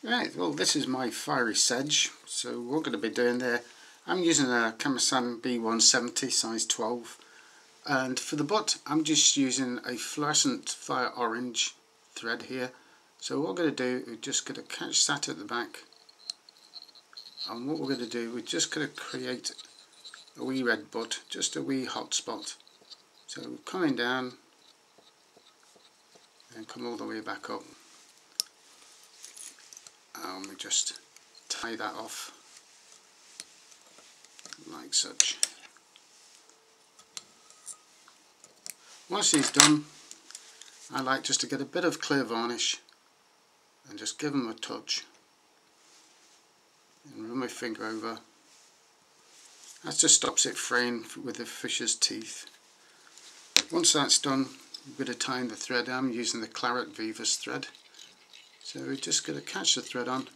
Right, well this is my Fire Sedge. So what we're going to be doing there, I'm using a Kamasan B170 size 12, and for the butt I'm just using a fluorescent fire orange thread here. So what we're going to do is just going to catch that at the back, and what we're going to do, we're just going to create a wee red butt, just a wee hot spot. So coming down and come all the way back up. And we just tie that off like such. Once he's done, I like just to get a bit of clear varnish and just give him a touch and run my finger over. That just stops it fraying with the fish's teeth. Once that's done, I'm going to tie in the thread. I'm using the Claret Vivas thread. So we're just going to catch the thread on,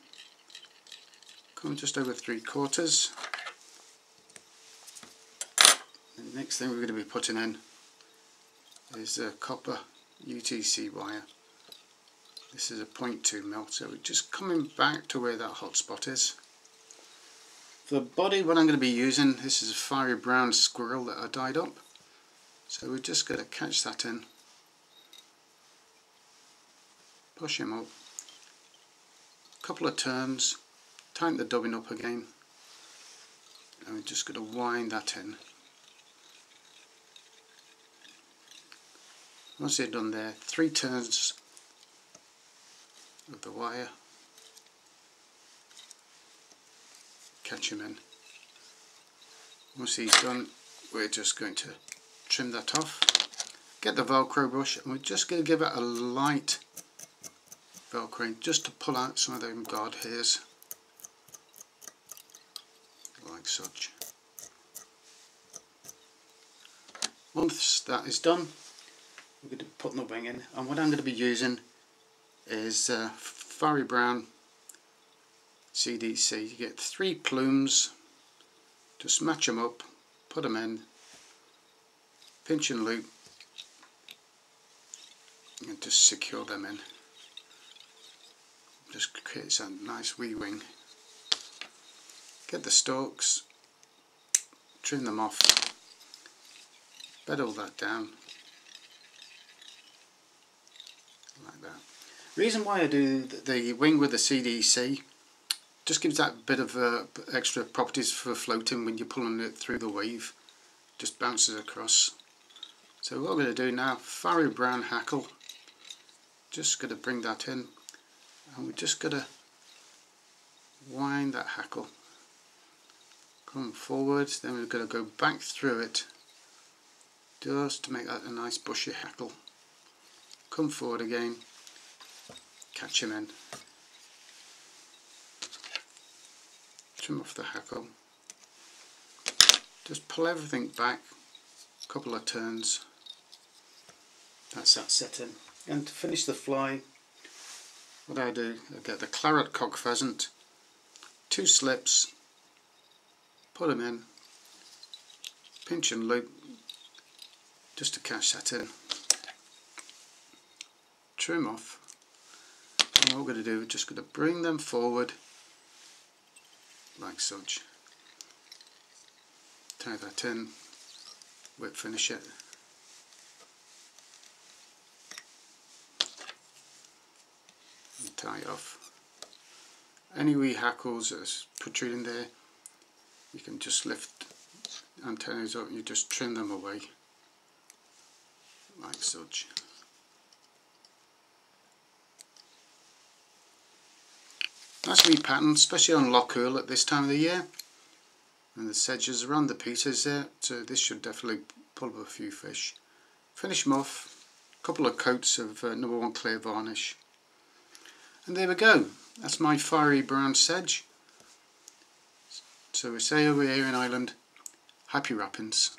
come just over 3/4. The next thing we're going to be putting in is a copper UTC wire. This is a 0.2 mil, so we're just coming back to where that hot spot is. For the body, what I'm going to be using, this is a fiery brown squirrel that I dyed up. So we're just going to catch that in, push him up, couple of turns, tighten the dubbing up again, and we're just going to wind that in. Once you're done there, 3 turns of the wire, catch him in. Once he's done, we're just going to trim that off, get the Velcro brush, and we're just going to give it a light Velcroing just to pull out some of them guard hairs, like such. Once that is done, we're going to put the wing in, and what I'm going to be using is fiery brown CDC. You get 3 plumes, just match them up, put them in, pinch and loop, and just secure them in. Just creates a nice wee wing. Get the stalks, trim them off, bed all that down like that. Reason why I do the wing with the CDC, just gives that bit of extra properties for floating when you're pulling it through the wave, just bounces across. So what we're going to do now, fiery brown hackle, just going to bring that in, and we're just going to wind that hackle, come forward, then we're going to go back through it just to make that a nice bushy hackle, come forward again, catch him in, trim off the hackle, just pull everything back, a couple of turns, that's that set in. And to finish the fly, what I do, I get the Claret cock pheasant, 2 slips, put them in, pinch and loop, just to catch that in, trim off, and what we're going to do, we're just going to bring them forward like such, tie that in, whip finish it, and tie off. Any wee hackles that's protruding there, you can just lift antennas up and you just trim them away like such. Nice wee pattern, especially on Loch Earl at this time of the year, and the sedges around the peters there, so this should definitely pull up a few fish. Finish them off, a couple of coats of number 1 clear varnish, and there we go. That's my fiery brown sedge. So we say over here in Ireland, happy wrappings.